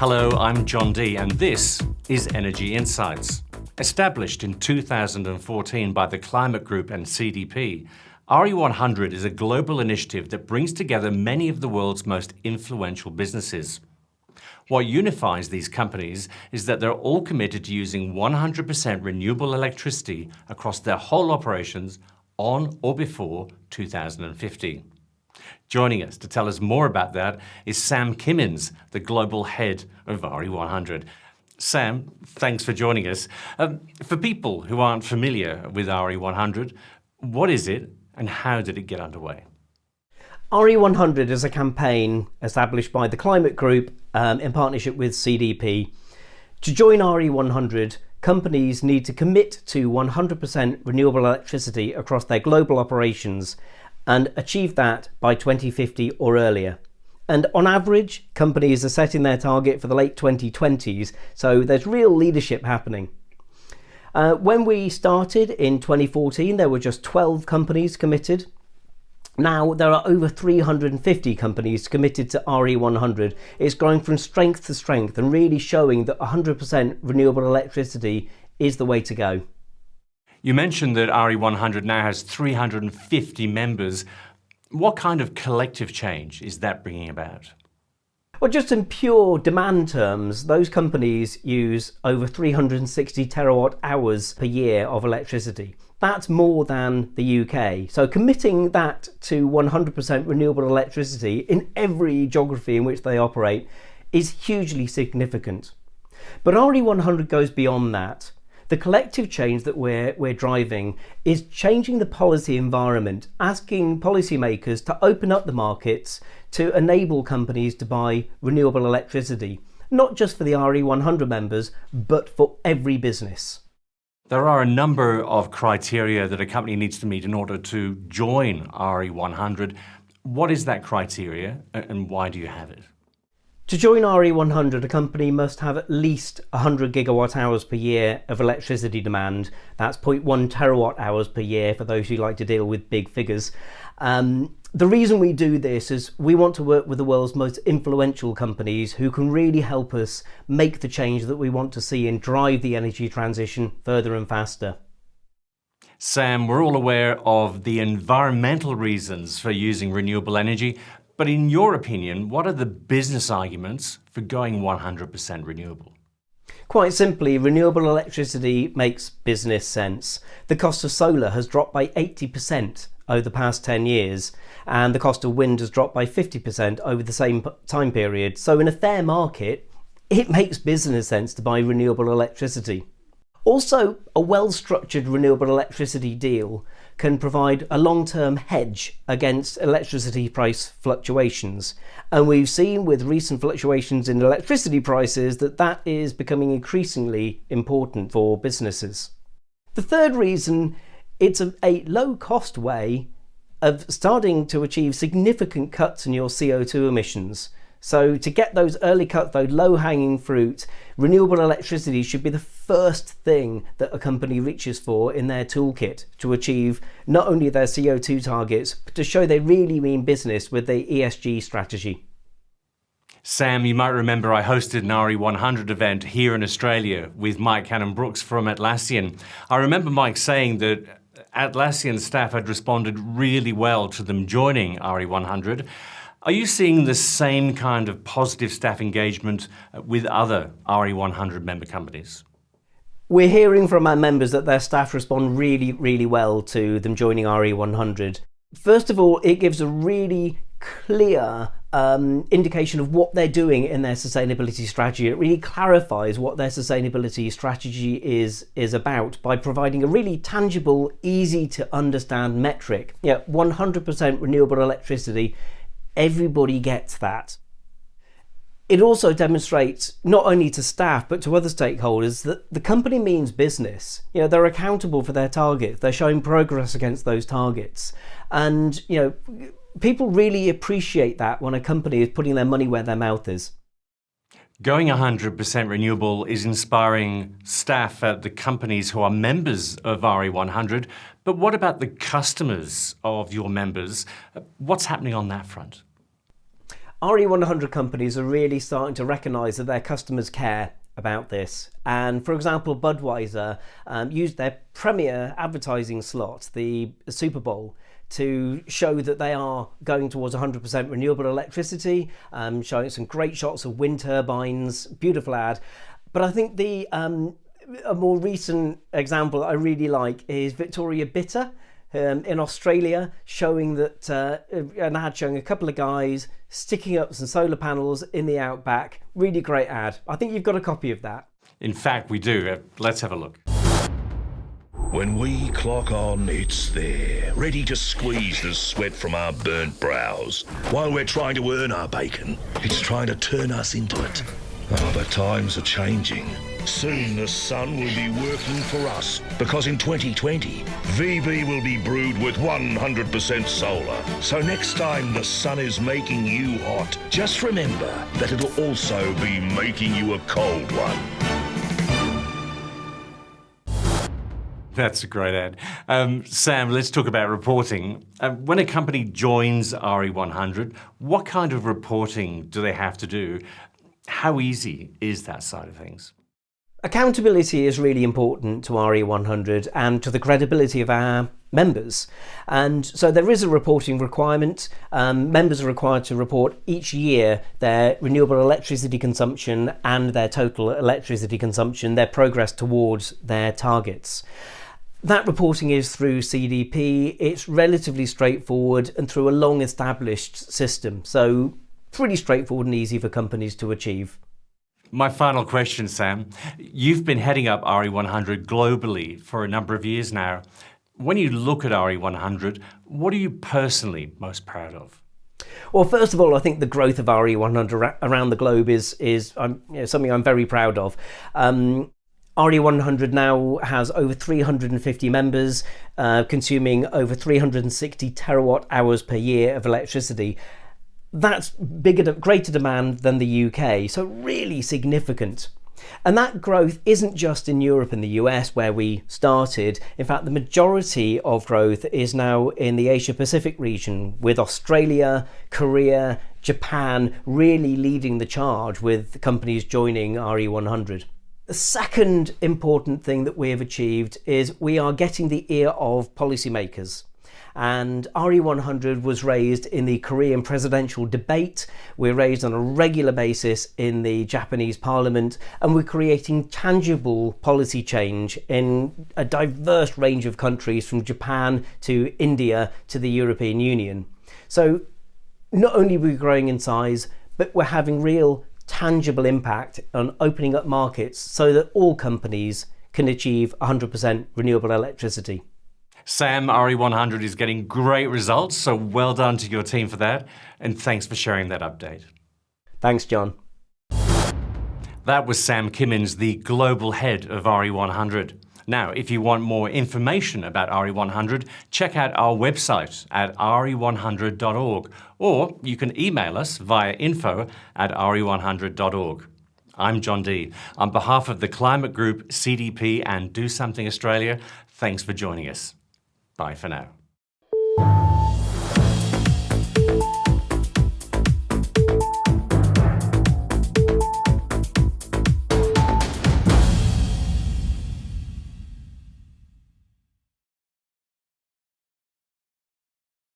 Hello, I'm Jon Dee, and this is Energy Insights. Established in 2014 by the Climate Group and CDP, RE100 is a global initiative that brings together many of the world's most influential businesses. What unifies these companies is that they're all committed to using 100% renewable electricity across their whole operations on or before 2050. Joining us to tell us more about that is Sam Kimmins, the global head of RE100. Sam, thanks for joining us. For people who aren't familiar with RE100, what is it and how did it get underway? RE100 is a campaign established by the Climate Group in partnership with CDP. To join RE100, companies need to commit to 100% renewable electricity across their global operations and achieve that by 2050 or earlier. And on average, companies are setting their target for the late 2020s, so there's real leadership happening. When we started in 2014, there were just 12 companies committed. Now there are over 350 companies committed to RE100. It's growing from strength to strength and really showing that 100% renewable electricity is the way to go. You mentioned that RE100 now has 350 members. What kind of collective change is that bringing about? Well, just in pure demand terms, those companies use over 360 terawatt hours per year of electricity. That's more than the UK. So committing that to 100% renewable electricity in every geography in which they operate is hugely significant. But RE100 goes beyond that. The collective change that we're driving is changing the policy environment, asking policymakers to open up the markets to enable companies to buy renewable electricity, not just for the RE100 members, but for every business. There are a number of criteria that a company needs to meet in order to join RE100. What is that criteria and why do you have it? To join RE100, a company must have at least 100 gigawatt hours per year of electricity demand. That's 0.1 terawatt hours per year for those who like to deal with big figures. The reason we do this is we want to work with the world's most influential companies who can really help us make the change that we want to see and drive the energy transition further and faster. Sam, we're all aware of the environmental reasons for using renewable energy. But in your opinion, what are the business arguments for going 100% renewable? Quite simply, renewable electricity makes business sense. The cost of solar has dropped by 80% over the past 10 years, and the cost of wind has dropped by 50% over the same time period. So in a fair market, it makes business sense to buy renewable electricity. Also, a well-structured renewable electricity deal can provide a long-term hedge against electricity price fluctuations. And we've seen with recent fluctuations in electricity prices that is becoming increasingly important for businesses. The third reason, it's a low-cost way of starting to achieve significant cuts in your CO2 emissions. So to get those early cuts, those low-hanging fruit, renewable electricity should be the first thing that a company reaches for in their toolkit to achieve not only their CO2 targets, but to show they really mean business with their ESG strategy. Sam, you might remember I hosted an RE100 event here in Australia with Mike Cannon-Brooks from Atlassian. I remember Mike saying that Atlassian staff had responded really well to them joining RE100. Are you seeing the same kind of positive staff engagement with other RE100 member companies? We're hearing from our members that their staff respond really, really well to them joining RE100. First of all, it gives a really clear indication of what they're doing in their sustainability strategy. It really clarifies what their sustainability strategy is about by providing a really tangible, easy to understand metric. 100% renewable electricity. Everybody gets that. It also demonstrates not only to staff but to other stakeholders that the company means business. They're accountable for their targets. They're showing progress against those targets. And people really appreciate that when a company is putting their money where their mouth is. Going 100% renewable is inspiring staff at the companies who are members of RE100, but what about the customers of your members? What's happening on that front? RE100 companies are really starting to recognise that their customers care about this. And for example, Budweiser used their premier advertising slot, the Super Bowl, to show that they are going towards 100% renewable electricity, showing some great shots of wind turbines, beautiful ad. But I think a more recent example that I really like is Victoria Bitter in Australia, showing that an ad showing a couple of guys sticking up some solar panels in the outback. Really great ad. I think you've got a copy of that. In fact, we do. Let's have a look. When we clock on, it's there, ready to squeeze the sweat from our burnt brows. While we're trying to earn our bacon, it's trying to turn us into it. Oh, but times are changing. Soon the sun will be working for us, because in 2020, VB will be brewed with 100% solar. So next time the sun is making you hot, just remember that it'll also be making you a cold one. That's a great ad. Sam, let's talk about reporting. When a company joins RE100, what kind of reporting do they have to do? How easy is that side of things? Accountability is really important to RE100 and to the credibility of our members. And so there is a reporting requirement. Members are required to report each year their renewable electricity consumption and their total electricity consumption, their progress towards their targets. That reporting is through CDP. It's relatively straightforward and through a long established system. So pretty straightforward and easy for companies to achieve. My final question, Sam. You've been heading up RE100 globally for a number of years now. When you look at RE100, what are you personally most proud of? Well, first of all, I think the growth of RE100 around the globe is something I'm very proud of. RE100 now has over 350 members, consuming over 360 terawatt hours per year of electricity. That's greater demand than the UK, so really significant. And that growth isn't just in Europe and the US where we started. In fact, the majority of growth is now in the Asia Pacific region, with Australia, Korea, Japan really leading the charge with companies joining RE100. The second important thing that we have achieved is we are getting the ear of policymakers. And RE100 was raised in the Korean presidential debate. We're raised on a regular basis in the Japanese parliament, and we're creating tangible policy change in a diverse range of countries, from Japan to India to the European Union. So not only are we growing in size, but we're having real tangible impact on opening up markets so that all companies can achieve 100% renewable electricity. Sam, RE100 is getting great results, so well done to your team for that, and thanks for sharing that update. Thanks, John. That was Sam Kimmins, the global head of RE100. Now, if you want more information about RE100, check out our website at re100.org, or you can email us via info@re100.org. I'm Jon Dee. On behalf of the Climate Group, CDP and DoSomething Australia, thanks for joining us. Bye for now.